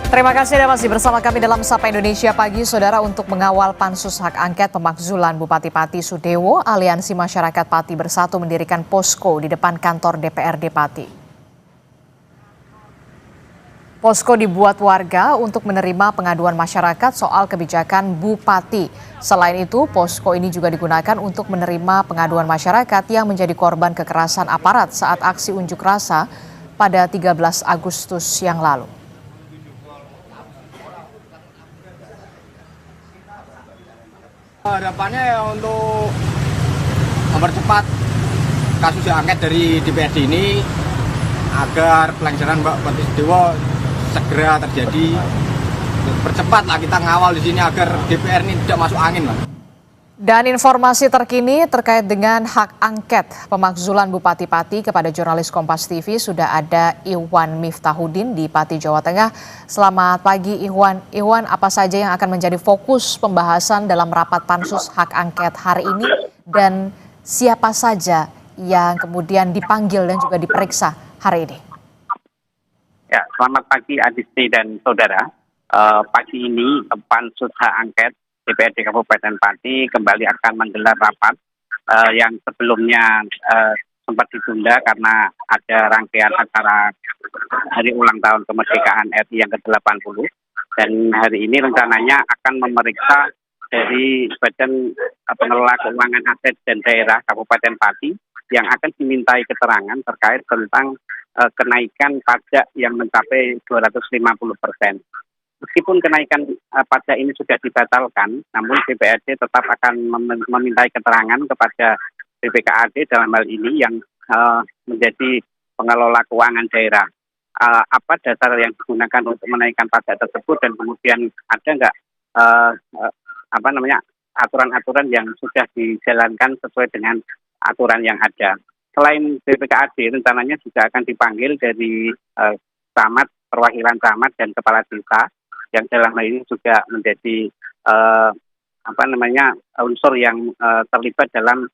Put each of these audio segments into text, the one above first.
Terima kasih Anda masih bersama kami dalam Sapa Indonesia Pagi, Saudara. Untuk mengawal pansus hak angket pemakzulan Bupati Pati Sudewo, Aliansi Masyarakat Pati Bersatu mendirikan posko di depan kantor DPRD Pati. Posko dibuat warga untuk menerima pengaduan masyarakat soal kebijakan Bupati. Selain itu, posko ini juga digunakan untuk menerima pengaduan masyarakat yang menjadi korban kekerasan aparat saat aksi unjuk rasa pada 13 Agustus yang lalu. Harapannya ya untuk mempercepat kasus hak angket dari DPRD ini agar pelanggaran Mbak Pati Sudewo segera terjadi. Percepatlah kita ngawal di sini agar DPR ini tidak masuk angin, Mbak. Dan informasi terkini terkait dengan hak angket pemakzulan Bupati Pati kepada jurnalis Kompas TV sudah ada Iwan Miftahudin di Pati, Jawa Tengah. Selamat pagi Iwan. Iwan, apa saja yang akan menjadi fokus pembahasan dalam rapat pansus hak angket hari ini dan siapa saja yang kemudian dipanggil dan juga diperiksa hari ini? Ya, selamat pagi Adisti dan saudara. Pagi ini pansus hak angket DPRD Kabupaten Pati kembali akan menggelar rapat yang sebelumnya sempat ditunda karena ada rangkaian acara hari ulang tahun kemerdekaan RI yang ke-80, dan hari ini rencananya akan memeriksa dari Badan Pengelola Keuangan Aset dan Daerah Kabupaten Pati yang akan dimintai keterangan terkait tentang kenaikan pajak yang mencapai 250%. Meskipun kenaikan pajak ini sudah dibatalkan, namun DPRD tetap akan memintai keterangan kepada BPKAD dalam hal ini yang menjadi pengelola keuangan daerah. Apa dasar yang digunakan untuk menaikkan pajak tersebut, dan kemudian ada nggak aturan-aturan yang sudah dijalankan sesuai dengan aturan yang ada. Selain BPKAD, rencananya juga akan dipanggil dari camat, perwakilan camat dan kepala desa, yang dalam hal ini juga menjadi unsur yang terlibat dalam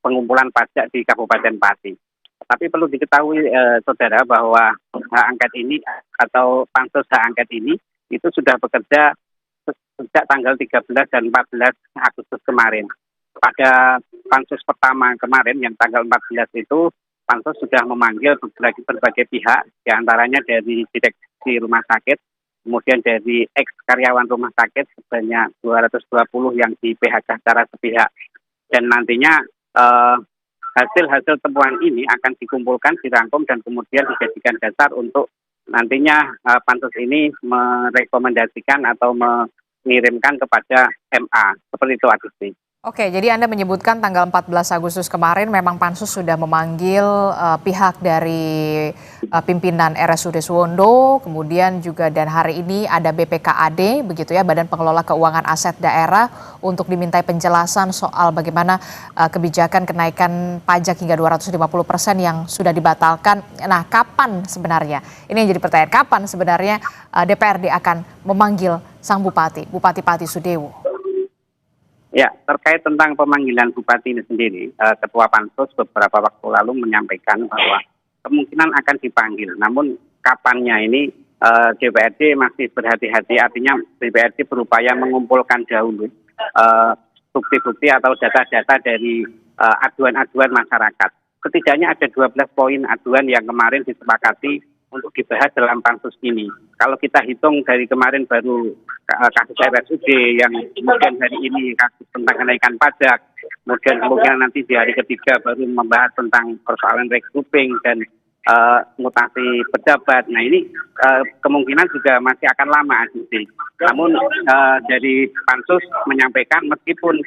pengumpulan pajak di Kabupaten Pati. Tapi perlu diketahui saudara bahwa hak angket ini atau pansus hak angket ini itu sudah bekerja sejak tanggal 13 dan 14 Agustus kemarin. Pada pansus pertama kemarin yang tanggal 14 itu, pansus sudah memanggil berbagai pihak, diantaranya dari direksi rumah sakit, kemudian dari ex-karyawan rumah sakit sebanyak 220 yang di PHK secara sepihak. Dan nantinya hasil-hasil temuan ini akan dikumpulkan, dirangkum, dan kemudian dijadikan dasar untuk nantinya pansus ini merekomendasikan atau mengirimkan kepada MA. Seperti itu, Adisti. Oke, jadi Anda menyebutkan tanggal 14 Agustus kemarin memang pansus sudah memanggil pihak dari pimpinan RSUD Suwondo, kemudian juga dan hari ini ada BPKAD, begitu ya, Badan Pengelola Keuangan Aset Daerah, untuk dimintai penjelasan soal bagaimana kebijakan kenaikan pajak hingga 250% yang sudah dibatalkan. Nah, kapan sebenarnya? Ini yang jadi pertanyaan, kapan sebenarnya DPRD akan memanggil sang Bupati Pati Sudewo? Ya, terkait tentang pemanggilan Bupati ini sendiri, Ketua Pansus beberapa waktu lalu menyampaikan bahwa kemungkinan akan dipanggil. Namun kapannya ini DPRD masih berhati-hati, artinya DPRD berupaya mengumpulkan dahulu bukti-bukti atau data-data dari aduan-aduan masyarakat. Setidaknya ada 12 poin aduan yang kemarin disepakati untuk dibahas dalam pansus ini. Kalau kita hitung dari kemarin baru kasus RSUD, yang kemudian hari ini kasus tentang kenaikan pajak, kemudian nanti di hari ketiga baru membahas tentang persoalan regrouping dan mutasi pejabat. Nah, ini kemungkinan juga masih akan lama, Adisti. Namun dari pansus menyampaikan meskipun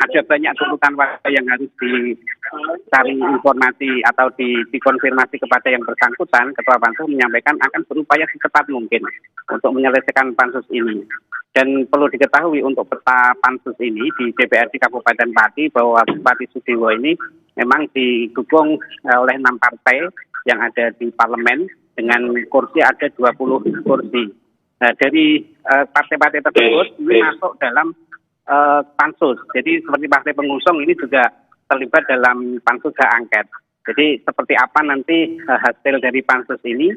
ada banyak tuntutan warga yang harus dicari informasi atau dikonfirmasi kepada yang bersangkutan, Ketua Pansus menyampaikan akan berupaya secepat mungkin untuk menyelesaikan pansus ini. Dan perlu diketahui untuk peta pansus ini di DPRD Kabupaten Pati bahwa Bupati Sudewo ini memang didukung oleh 6 partai yang ada di parlemen, dengan kursi ada 20 kursi. Nah, dari partai-partai tersebut ini masuk dalam pansus. Jadi seperti partai pengusung ini juga terlibat dalam pansus hak angket. Jadi seperti apa nanti hasil dari pansus ini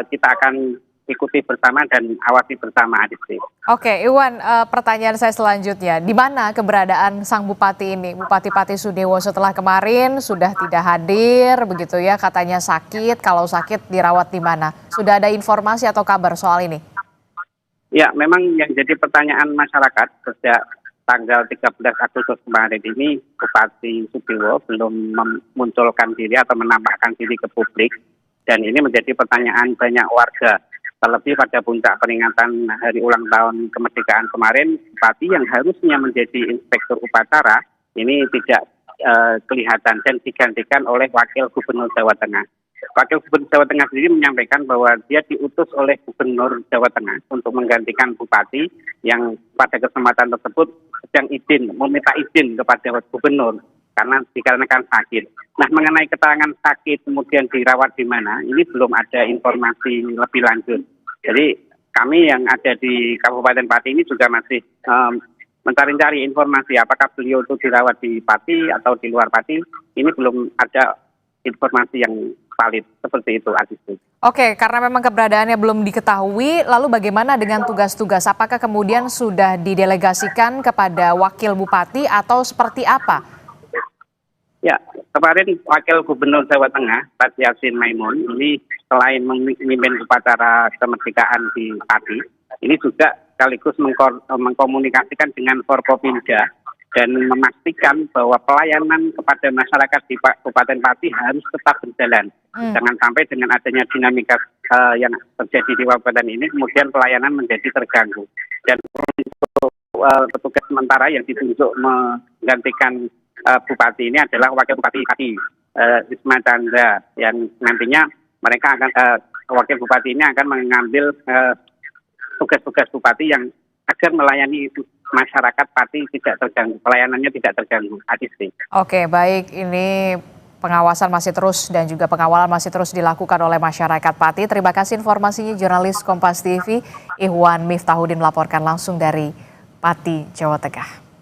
kita akan ikuti bersama dan awasi bersama, Adisti. Oke, Iwan, pertanyaan saya selanjutnya, di mana keberadaan sang bupati ini, Bupati Pati Sudewo, setelah kemarin sudah tidak hadir, begitu ya, katanya sakit, kalau sakit dirawat di mana? Sudah ada informasi atau kabar soal ini? Ya, memang yang jadi pertanyaan masyarakat sejak tanggal 13 Agustus kemarin ini, Bupati Sudewo belum memunculkan diri atau menampakkan diri ke publik, dan ini menjadi pertanyaan banyak warga. Terlebih pada puncak peringatan hari ulang tahun kemerdekaan kemarin, Bupati yang harusnya menjadi inspektur upacara ini tidak kelihatan dan digantikan oleh Wakil Gubernur Jawa Tengah. Wakil Gubernur Jawa Tengah sendiri menyampaikan bahwa dia diutus oleh Gubernur Jawa Tengah untuk menggantikan Bupati yang pada kesempatan tersebut sedang meminta izin kepada Gubernur karena dikarenakan sakit. Nah, mengenai keterangan sakit kemudian dirawat di mana, ini belum ada informasi lebih lanjut. Jadi kami yang ada di Kabupaten Pati ini juga masih mencari-cari informasi apakah beliau itu dirawat di Pati atau di luar Pati. Ini belum ada informasi yang valid seperti itu, Adisti. Oke, karena memang keberadaannya belum diketahui, lalu bagaimana dengan tugas-tugas? Apakah kemudian sudah didelegasikan kepada Wakil Bupati atau seperti apa? Ya, kemarin Wakil Gubernur Jawa Tengah, Pak Yasin Maimun, ini selain memimpin upacara kemerdekaan di Pati, ini juga sekaligus mengkomunikasikan dengan Forkopimda dan memastikan bahwa pelayanan kepada masyarakat di Kabupaten Pati harus tetap berjalan. Jangan sampai dengan adanya dinamika yang terjadi di kabupaten ini, kemudian pelayanan menjadi terganggu. Dan untuk petugas sementara yang ditunjuk menggantikan Bupati ini adalah Wakil Bupati Pati, Wisma Chandra, yang nantinya mereka akan Wakil Bupati ini akan mengambil tugas-tugas Bupati yang agar melayani masyarakat Pati tidak terganggu, pelayanannya tidak terganggu. Adisti. Oke, baik, ini pengawasan masih terus dan juga pengawalan masih terus dilakukan oleh masyarakat Pati. Terima kasih informasinya jurnalis Kompas TV Ihwan Miftahudin melaporkan langsung dari Pati, Jawa Tengah.